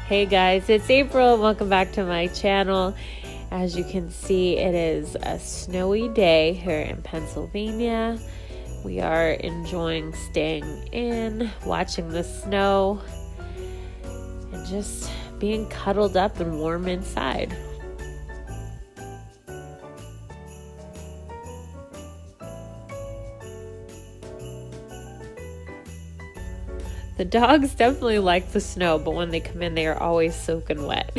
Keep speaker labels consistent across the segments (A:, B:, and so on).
A: Hey guys, it's April. Welcome back to my channel. As you can see, it is a snowy day here in Pennsylvania. We are enjoying staying in, watching the snow, and just being cuddled up and warm inside. The dogs definitely like the snow, but when they come in, they are always soaking wet.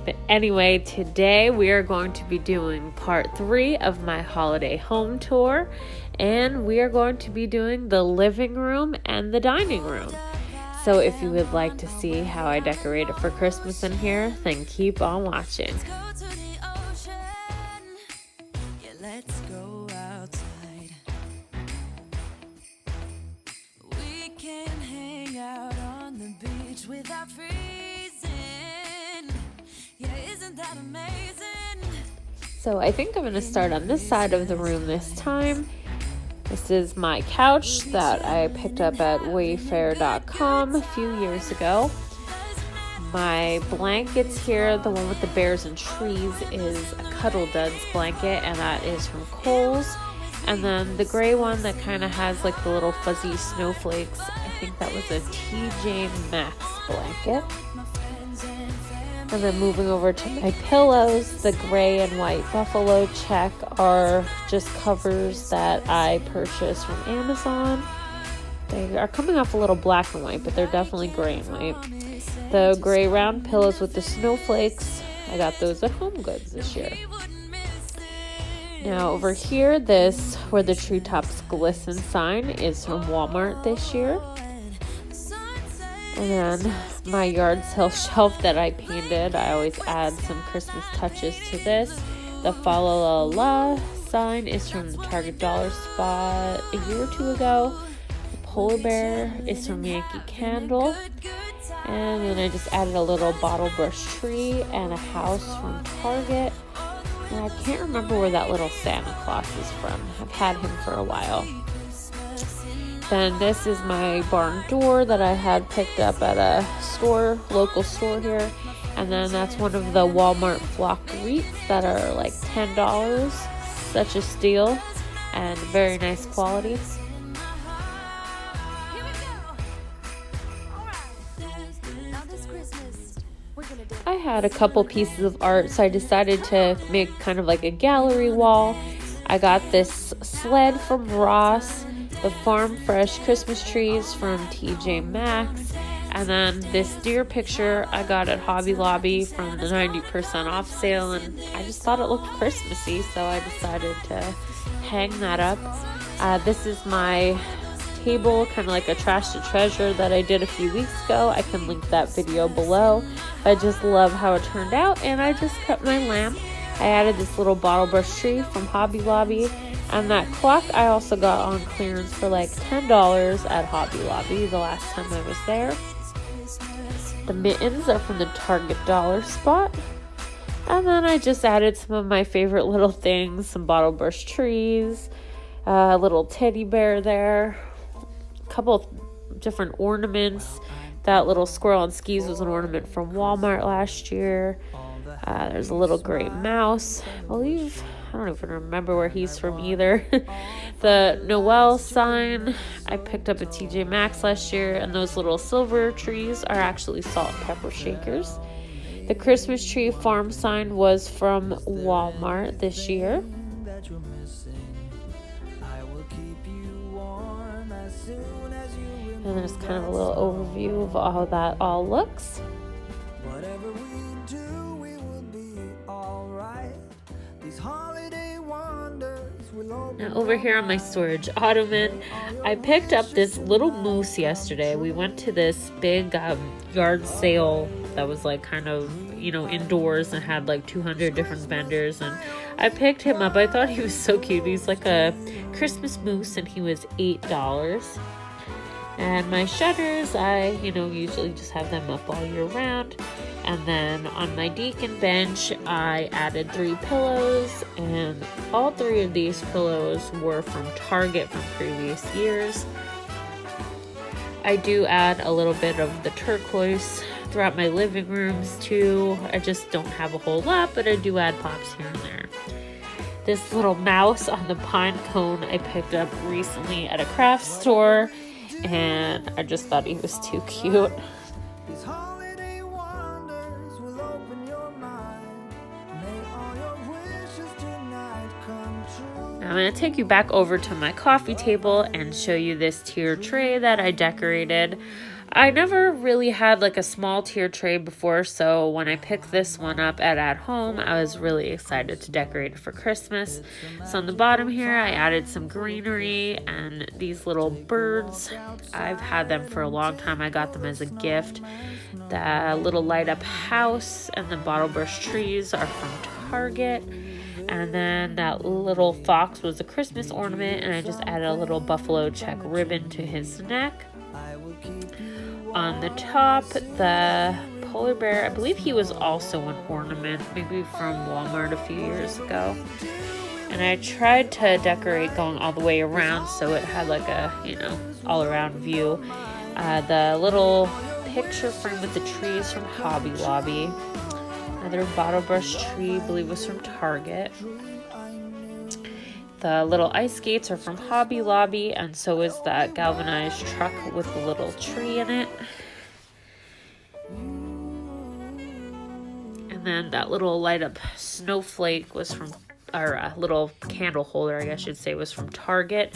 A: But anyway, today we are going to be doing part 3 of my holiday home tour, and we are going to be doing the living room and the dining room. So if you would like to see how I decorate it for Christmas in here, then keep on watching.
B: Without freezing. Yeah, isn't that amazing?
A: So I think I'm going to start on this side of the room this time. This is my couch that I picked up at wayfair.com a few years ago. My blankets here, the one with the bears and trees, is a Cuddle Duds blanket, and that is from Kohl's. And then the gray one that kind of has like the little fuzzy snowflakes, I think that was a TJ Maxx blanket. And then moving over to my pillows, the gray and white buffalo check are just covers that I purchased from Amazon. They are coming off a little black and white, but they're definitely gray and white. The gray round pillows with the snowflakes, I got those at Home Goods this year. Now over here, this where the treetops glisten sign is from Walmart this year. And then my yard sale shelf that I painted, I always add some Christmas touches to this. The Fa La La sign is from the Target Dollar Spot a year or two ago. The polar bear is from Yankee Candle. And then I just added a little bottle brush tree and a house from Target. And I can't remember where that little Santa Claus is from. I've had him for a while. Then this is my barn door that I had picked up at a store, local store here. And then that's one of the Walmart flock wreaths that are like $10. Such a steal and very nice quality. I had a couple pieces of art, so I decided to make kind of like a gallery wall. I got this sled from Ross, the Farm Fresh Christmas trees from TJ Maxx, and then this deer picture I got at Hobby Lobby from the 90% off sale, and I just thought it looked Christmassy, so I decided to hang that up. This is my table, kind of like a trash to treasure that I did a few weeks ago. I can link that video below. I just love how it turned out, and I just cut my lamp. I added this little bottle brush tree from Hobby Lobby, and that clock I also got on clearance for like $10 at Hobby Lobby the last time I was there. The mittens are from the Target Dollar Spot. And then I just added some of my favorite little things, some bottle brush trees, a little teddy bear there, a couple of different ornaments. That little squirrel on skis was an ornament from Walmart last year. There's a little gray mouse. I don't even remember where he's from either. The Noel sign I picked up at TJ Maxx last year, and those little silver trees are actually salt and pepper shakers. The Christmas tree farm sign was from Walmart this year. And there's kind of a little overview of how that all looks.
B: Whatever we do, we will be all right. These holiday wonders will open.
A: Now over here on my storage ottoman, I picked up this little moose yesterday. We went to this big yard sale that was like kind of, indoors and had like 200 different vendors, and I picked him up. I thought he was so cute. He's like a Christmas moose, and he was $8. And my shutters, I, usually just have them up all year round. And then on my deacon bench, I added 3 pillows, and all 3 of these pillows were from Target from previous years. I do add a little bit of the turquoise throughout my living rooms too. I just don't have a whole lot, but I do add pops here and there. This little mouse on the pine cone I picked up recently at a craft store, and I just thought he was too cute.
B: These holiday wonders will open your mind. May all your wishes tonight come true.
A: Now I'm going to take you back over to my coffee table and show you this tier tray that I decorated. I never really had like a small tier tray before, so when I picked this one up at home, I was really excited to decorate it for Christmas. So on the bottom here, I added some greenery and these little birds. I've had them for a long time. I got them as a gift. The little light up house and the bottle brush trees are from Target. And then that little fox was a Christmas ornament, and I just added a little buffalo check ribbon to his neck. On the top, the polar bear, I believe he was also an ornament, maybe from Walmart a few years ago. And I tried to decorate going all the way around so it had like a, all around view. The little picture frame with the trees from Hobby Lobby. Another bottle brush tree, I believe was from Target. The little ice skates are from Hobby Lobby, and so is that galvanized truck with the little tree in it. And then that little light up snowflake was from, or a little candle holder, I guess I should say, was from Target.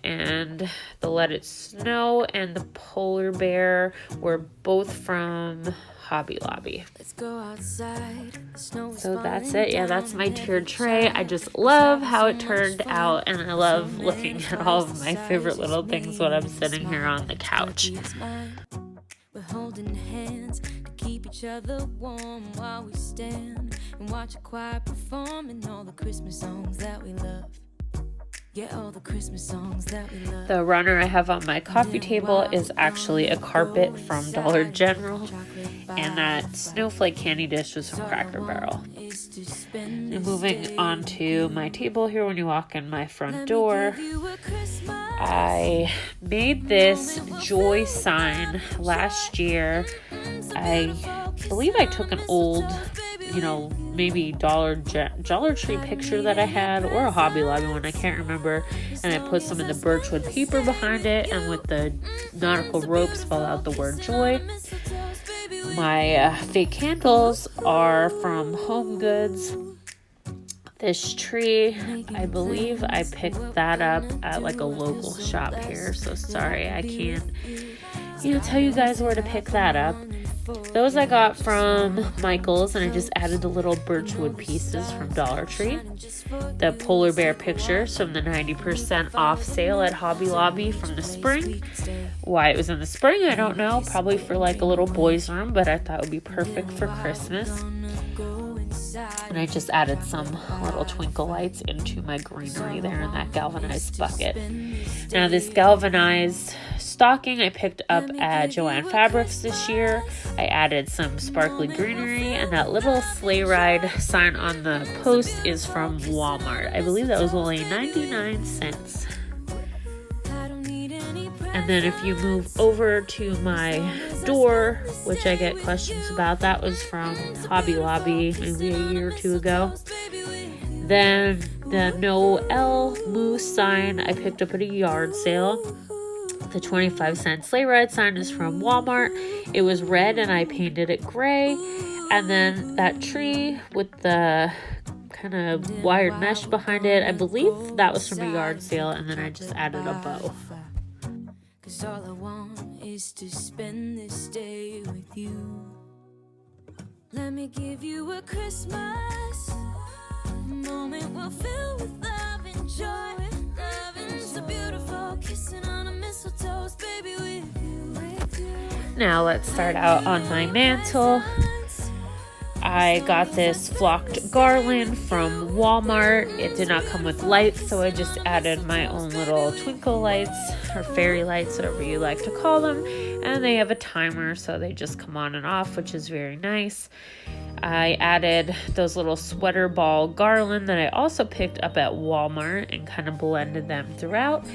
A: And the Let It Snow and the polar bear were both from Hobby Lobby.
C: Let's go outside.
A: So that's it. Yeah, that's my tiered tray. I just love how it turned out, and I love looking at all of my favorite little things when I'm sitting here on the couch.
C: We're holding hands to keep each other warm while we stand and watch a choir performing all the Christmas songs that we love. Yeah, all the Christmas songs that we love.
A: The runner I have on my coffee table is actually a carpet from Dollar General, and that snowflake candy dish was from Cracker Barrel. And moving on to my table here, when you walk in my front door, I made this joy sign last year. I believe I took an old, maybe Dollar Tree picture that I had, or a Hobby Lobby one, I can't remember, and I put some of the birchwood paper behind it, and with the nautical rope spelled out the word joy. My fake candles are from Home Goods. This tree, I believe I picked that up at like a local shop here, so sorry I can't tell you guys where to pick that up. Those I got from Michael's, and I just added the little birchwood pieces from Dollar Tree. The polar bear pictures from the 90% off sale at Hobby Lobby from the spring. Why it was in the spring, I don't know. Probably for like a little boy's room, but I thought it would be perfect for Christmas. And I just added some little twinkle lights into my greenery there in that galvanized bucket. Now this galvanized stocking I picked up at Joann Fabrics this year. I added some sparkly greenery, and that little sleigh ride sign on the post is from Walmart. I believe that was only 99 cents. And then if you move over to my door, which I get questions about, that was from Hobby Lobby maybe a year or two ago. Then the Noel Moose sign I picked up at a yard sale. The 25-cent sleigh ride sign is from Walmart. It was red and I painted it gray. And then that tree with the kind of wired mesh behind it, I believe that was from a yard sale, and then I just added a bow.
C: 'Cause all I want is to spend this day with you. Let me give you a Christmas moment we'll fill with love and joy. Loving so beautiful, kissing on a mistletoe, baby, with you.
A: Now let's start out on my mantle. I got this flocked garland from Walmart. It did not come with lights, so I just added my own little twinkle lights, or fairy lights, whatever you like to call them. And they have a timer, so they just come on and off, which is very nice. I added those little sweater ball garland that I also picked up at Walmart and kind of blended them throughout.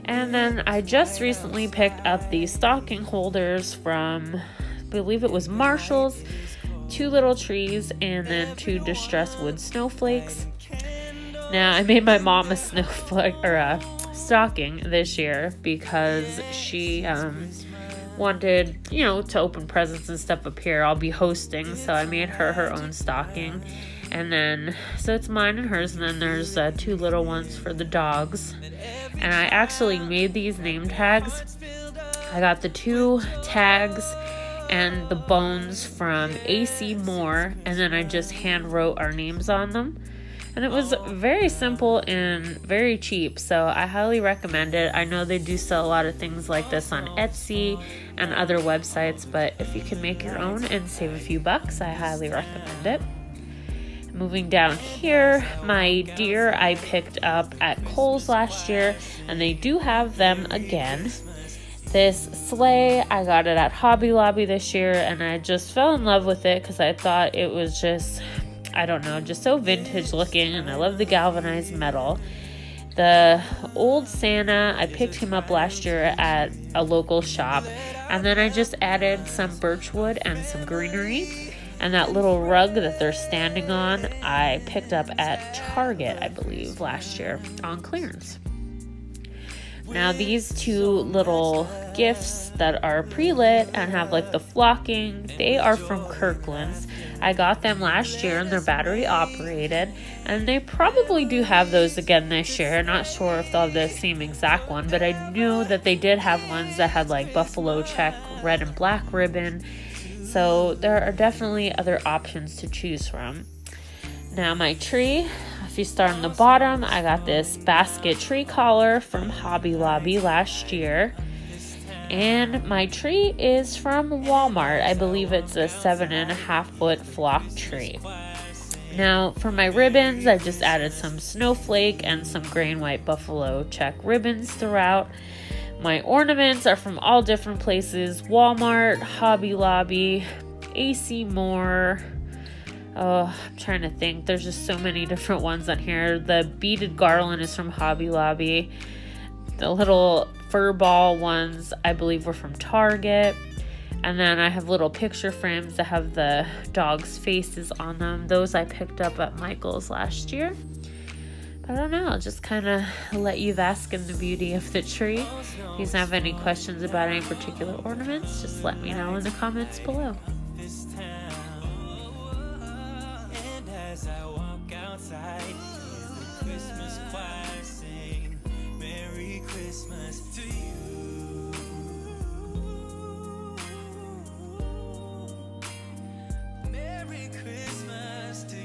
A: And then I just recently picked up these stocking holders from believe it was Marshall's, 2 little trees, and then 2 distressed wood snowflakes. Now, I made my mom a snowflake or a stocking this year because she wanted, to open presents and stuff up here. I'll be hosting, so I made her own stocking. And then, so it's mine and hers, and then there's 2 little ones for the dogs. And I actually made these name tags. I got the 2 tags and the bones from AC Moore, and then I just hand wrote our names on them. And it was very simple and very cheap, so I highly recommend it. I know they do sell a lot of things like this on Etsy and other websites, but if you can make your own and save a few bucks, I highly recommend it. Moving down here, my deer I picked up at Kohl's last year, and they do have them again. This sleigh, I got it at Hobby Lobby this year, and I just fell in love with it because I thought it was just so vintage looking, and I love the galvanized metal. The old Santa, I picked him up last year at a local shop, and then I just added some birchwood and some greenery. And that little rug that they're standing on, I picked up at Target, I believe, last year on clearance. Now, these 2 little gifts that are pre-lit and have like the flocking, they are from Kirkland's. I got them last year and they're battery operated, and they probably do have those again this year. Not sure if they'll have the same exact one, but I knew that they did have ones that had like buffalo check, red and black ribbon. So there are definitely other options to choose from. Now, my tree, if you start on the bottom, I got this basket tree collar from Hobby Lobby last year. And my tree is from Walmart. I believe it's a 7.5-foot flock tree. Now, for my ribbons, I just added some snowflake and some gray and white buffalo check ribbons throughout. My ornaments are from all different places: Walmart, Hobby Lobby, AC Moore. Oh, I'm trying to think. There's just so many different ones on here. The beaded garland is from Hobby Lobby. The little fur ball ones, I believe, were from Target. And then I have little picture frames that have the dogs' faces on them. Those I picked up at Michael's last year. I don't know, I'll just kind of let you bask in the beauty of the tree. If you have any questions about any particular ornaments, just let me know in the comments below.
B: And as I walk outside, the Christmas choir sing, Merry Christmas to you. Merry Christmas to you.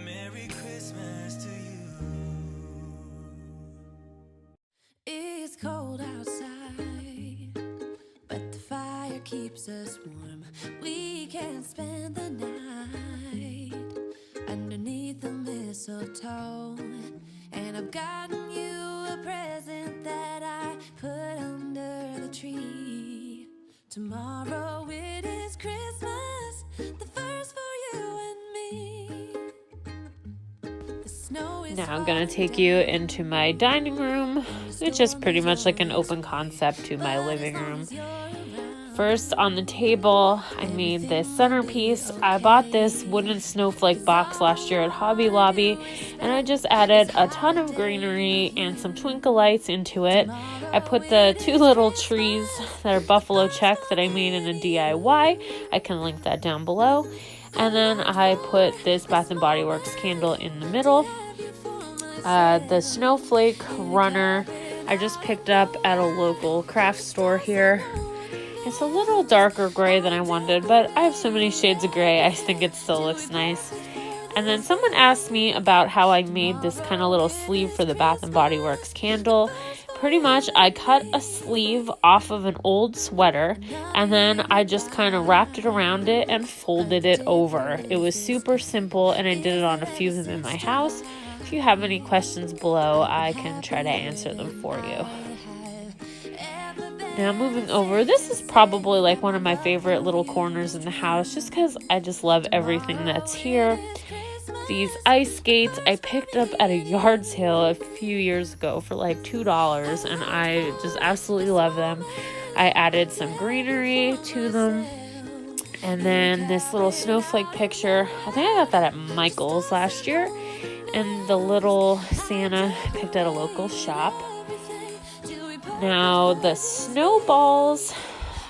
B: Merry Christmas to you.
C: It's cold outside, but the fire keeps us warm. We can spend the night underneath the mistletoe. And I've gotten you a present that I put under the tree. Tomorrow it is Christmas, the first for you and me. The snow is
A: Now I'm going to take you into my dining room, which is pretty much like an open concept to my living room. First, on the table, I made this centerpiece. I bought this wooden snowflake box last year at Hobby Lobby, and I just added a ton of greenery and some twinkle lights into it. I put the 2 little trees that are buffalo check that I made in a DIY. I can link that down below. And then I put this Bath & Body Works candle in the middle. The snowflake runner I just picked up at a local craft store here. It's a little darker gray than I wanted, but I have so many shades of gray, I think it still looks nice. And then someone asked me about how I made this kind of little sleeve for the Bath & Body Works candle. Pretty much, I cut a sleeve off of an old sweater, and then I just kind of wrapped it around it and folded it over. It was super simple, and I did it on a few of them in my house. If you have any questions below, I can try to answer them for you. Now moving over, this is probably like one of my favorite little corners in the house just because I just love everything that's here. These ice skates I picked up at a yard sale a few years ago for like $2, and I just absolutely love them. I added some greenery to them. And then this little snowflake picture, I think I got that at Michael's last year. And the little Santa I picked at a local shop. Now the snowballs,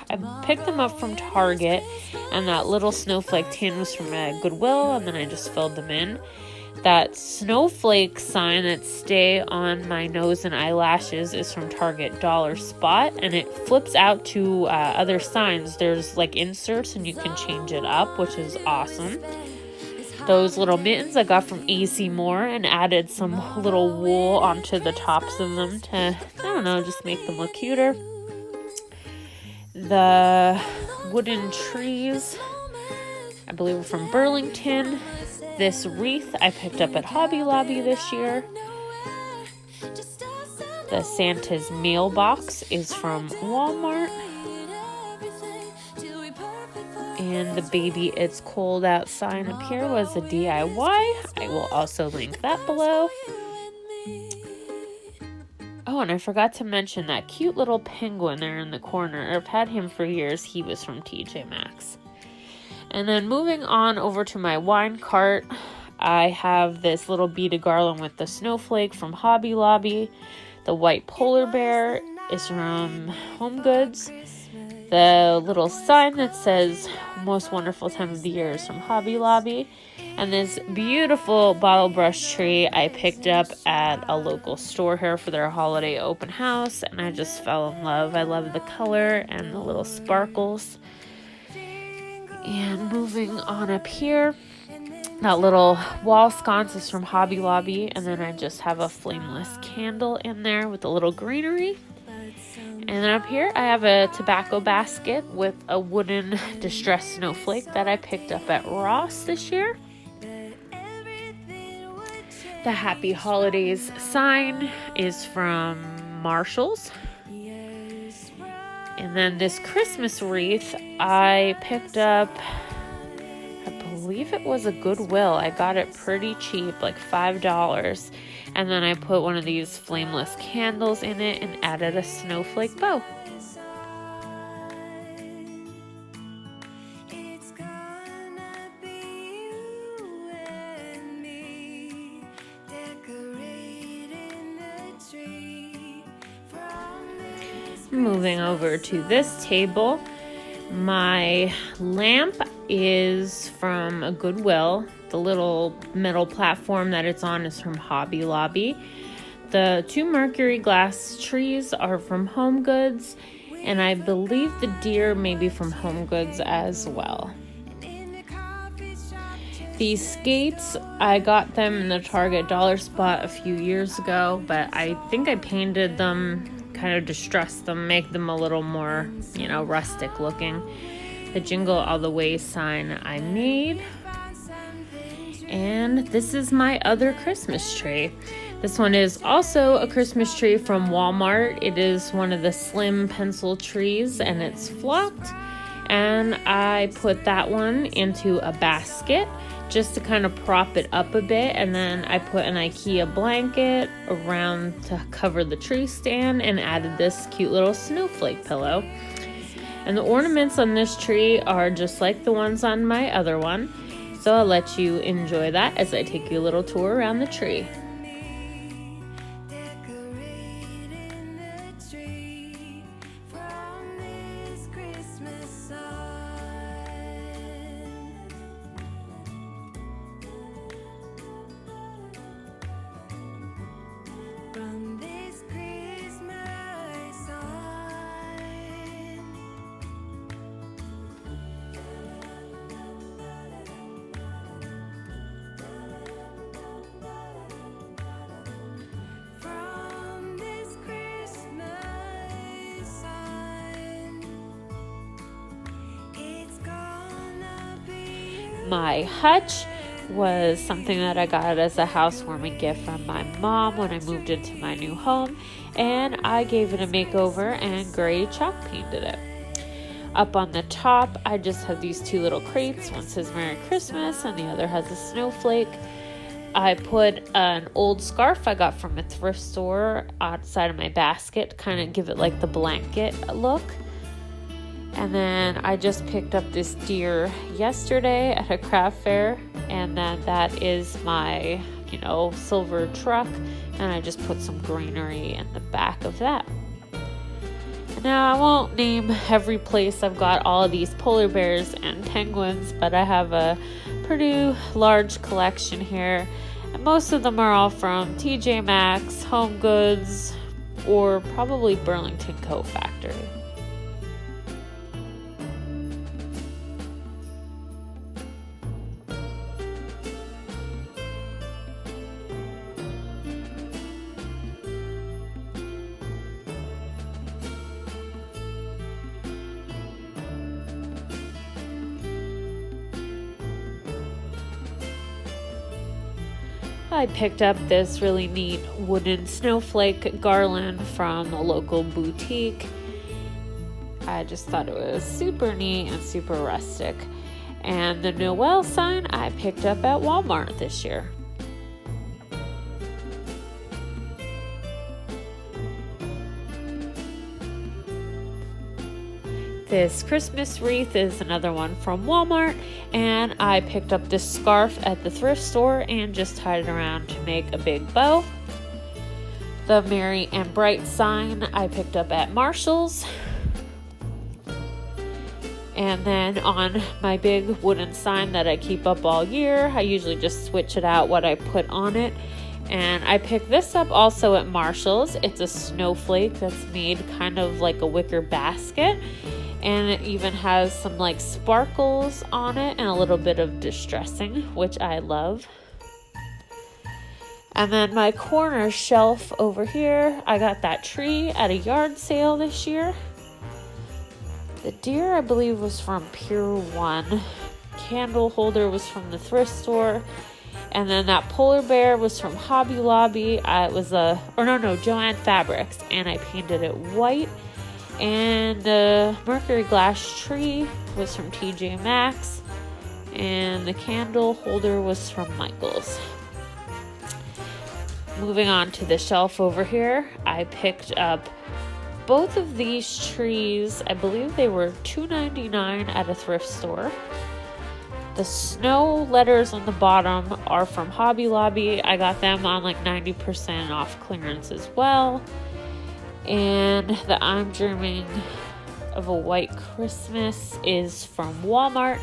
A: I picked them up from Target, and that little snowflake tin was from Goodwill, and then I just filled them in. That snowflake sign that stay on my nose and eyelashes is from Target Dollar Spot, and it flips out to other signs. There's like inserts and you can change it up, which is awesome. Those little mittens I got from AC Moore and added some little wool onto the tops of them to, I don't know, just make them look cuter. The wooden trees, I believe, are from Burlington. This wreath I picked up at Hobby Lobby this year. The Santa's mailbox is from Walmart. And the baby It's Cold Out sign up here was a DIY. I will also link that below. Oh, and I forgot to mention that cute little penguin there in the corner. I've had him for years. He was from TJ Maxx. And then moving on over to my wine cart, I have this little beaded garland with the snowflake from Hobby Lobby. The white polar bear is from Home Goods. The little sign that says most wonderful time of the year is from Hobby Lobby. And this beautiful bottle brush tree I picked up at a local store here for their holiday open house, and I just fell in love. I love the color and the little sparkles. And moving on up here, that little wall sconce is from Hobby Lobby, and then I just have a flameless candle in there with a little greenery. And then up here I have a tobacco basket with a wooden distressed snowflake that I picked up at Ross this year. The Happy Holidays sign is from Marshall's. And then this Christmas wreath I picked up, I believe it was a Goodwill. I got it pretty cheap, like $5. And then I put one of these flameless candles in it and added a snowflake bow. Moving over to this table, my lamp is from a Goodwill. The little metal platform that it's on is from Hobby Lobby. The 2 mercury glass trees are from Home Goods, and I believe the deer may be from Home Goods as well. These skates, I got them in the Target Dollar Spot a few years ago, but I think I painted them, kind of distressed them, make them a little more, rustic looking. The Jingle All the Way sign I made. And this is my other Christmas tree. This one is also a Christmas tree from Walmart. It is one of the slim pencil trees, and it's flocked. And I put that one into a basket just to kind of prop it up a bit, and then I put an IKEA blanket around to cover the tree stand and added this cute little snowflake pillow. And the ornaments on this tree are just like the ones on my other one, so I'll let you enjoy that as I take you a little tour around the tree. My hutch was something that I got as a housewarming gift from my mom when I moved into my new home, and I gave it a makeover and gray chalk painted it. Up on the top, I just have these 2 little crates. One says Merry Christmas and the other has a snowflake. I put an old scarf I got from a thrift store outside of my basket to kind of give it like the blanket look. And then I just picked up this deer yesterday at a craft fair, and then that is my, silver truck, and I just put some greenery in the back of that. Now, I won't name every place I've got all of these polar bears and penguins, but I have a pretty large collection here, and most of them are all from TJ Maxx, Home Goods, or probably Burlington Coat Factory. I picked up this really neat wooden snowflake garland from a local boutique. I just thought it was super neat and super rustic. And the Noel sign I picked up at Walmart this year. This Christmas wreath is another one from Walmart, and I picked up this scarf at the thrift store and just tied it around to make a big bow. The Merry and Bright sign I picked up at Marshall's. And then on my big wooden sign that I keep up all year, I usually just switch it out what I put on it. And I picked this up also at Marshall's. It's a snowflake that's made kind of like a wicker basket. And it even has some like sparkles on it and a little bit of distressing, which I love. And then my corner shelf over here, I got that tree at a yard sale this year. The deer, I believe, was from Pier 1. Candle holder was from the thrift store. And then that polar bear was from Hobby Lobby. It was Joann Fabrics. And I painted it white. And the mercury glass tree was from TJ Maxx. And the candle holder was from Michael's. Moving on to the shelf over here, I picked up both of these trees. I believe they were $2.99 at a thrift store. The snow letters on the bottom are from Hobby Lobby. I got them on like 90% off clearance as well. And the I'm Dreaming of a White Christmas is from Walmart.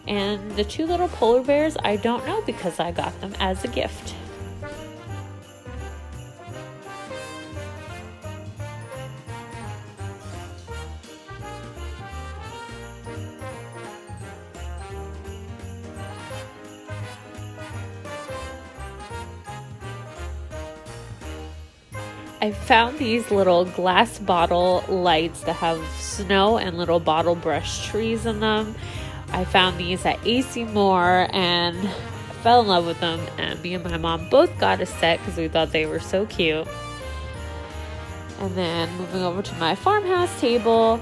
A: And the two little polar bears, I don't know because I got them as a gift. I found these little glass bottle lights that have snow and little bottle brush trees in them. I found these at AC Moore and fell in love with them, and me and my mom both got a set because we thought they were so cute. And then moving over to my farmhouse table,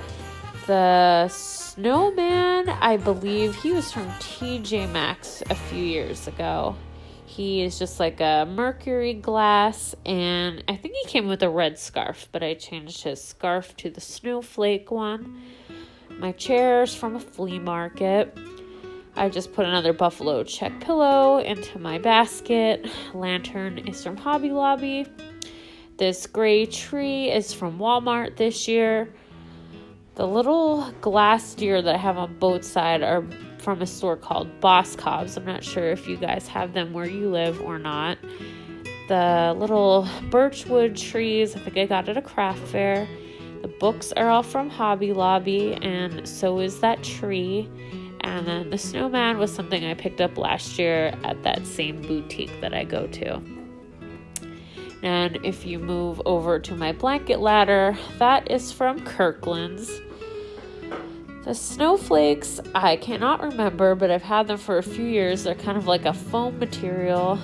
A: the snowman, I believe he was from TJ Maxx a few years ago. He is just like a mercury glass, and I think he came with a red scarf, but I changed his scarf to the snowflake one. My chair's from a flea market. I just put another buffalo check pillow into my basket. Lantern is from Hobby Lobby. This gray tree is from Walmart this year. The little glass deer that I have on both sides are from a store called Boss Cobb's. I'm not sure if you guys have them where you live or not. The little birchwood trees, I think I got at a craft fair. The books are all from Hobby Lobby, and so is that tree. And then the snowman was something I picked up last year at that same boutique that I go to. And if you move over to my blanket ladder, that is from Kirkland's. The snowflakes, I cannot remember, but I've had them for a few years. They're kind of like a foam material.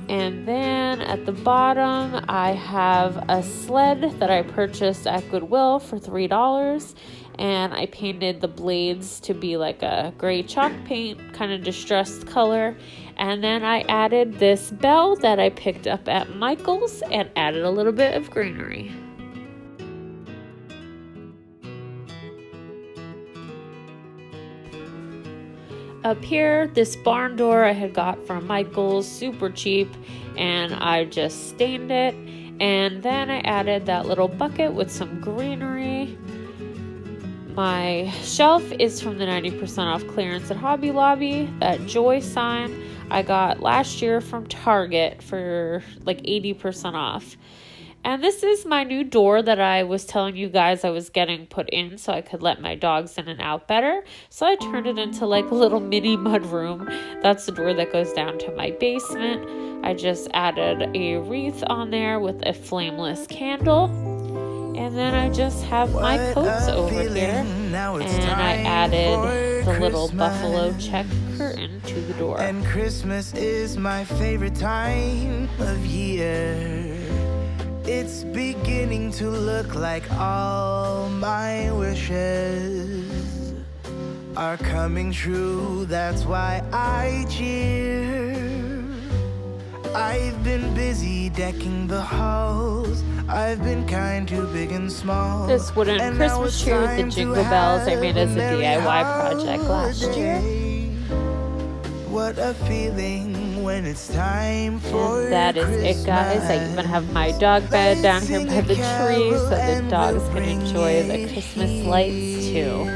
A: And then at the bottom, I have a sled that I purchased at Goodwill for $3. and I painted the blades to be like a gray chalk paint, kind of distressed color. And then I added this bell that I picked up at Michael's and added a little bit of greenery. Up here, this barn door I had got from Michael's, super cheap, and I just stained it. And then I added that little bucket with some greenery. My shelf is from the 90% off clearance at Hobby Lobby. That joy sign I got last year from Target for like 80% off. And this is my new door that I was telling you guys I was getting put in so I could let my dogs in and out better. So I turned it into like a little mini mud room. That's the door that goes down to my basement. I just added a wreath on there with a flameless candle. And then I just have my coats over here. And I added the little buffalo check curtain to the door.
B: And Christmas is my favorite time of year. It's beginning to look like all my wishes are coming true. That's why I cheer. I've been busy decking the halls. I've been kind to big and small.
A: This wooden Christmas tree with the jingle bells I made as a DIY project last year.
B: What a feeling when it's time for
A: And that is it, guys. I even have my dog bed down here by the tree so the dogs can enjoy the Christmas lights too.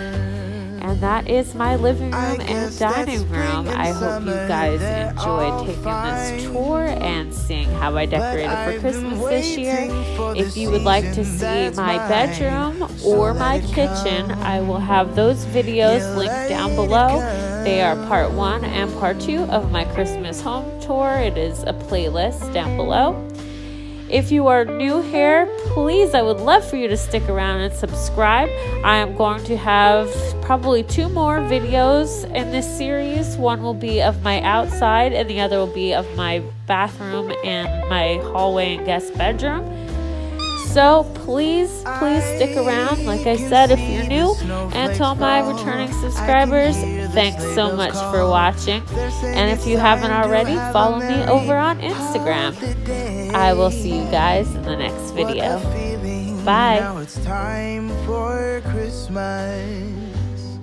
A: And that is my living room and dining room. I hope you guys enjoyed taking this tour and seeing how I decorated for Christmas this year. If you would like to see my bedroom or my kitchen, I will have those videos linked down below. They are part 1 and part 2 of my Christmas home tour. It is a playlist down below. If you are new here, please, I would love for you to stick around and subscribe. I am going to have probably 2 more videos in this series. One will be of my outside and the other will be of my bathroom and my hallway and guest bedroom. So please stick around. Like I said, if you're new, and to all my returning subscribers, thanks so much for watching. And if you haven't already, follow me over on Instagram. I will see you guys in the next video. Bye.
B: Now it's time for Christmas.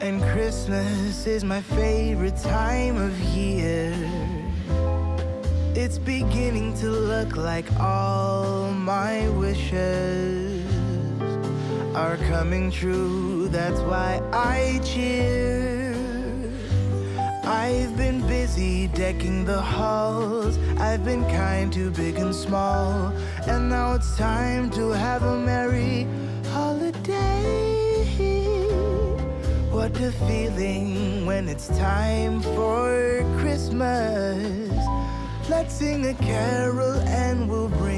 B: And Christmas is my favorite time of year. It's beginning to look like all my wishes are coming true. That's why I cheer. I've been busy decking the halls. I've been kind to big and small. And now it's time to have a merry holiday. What a feeling when it's time for Christmas. Let's sing a carol and we'll bring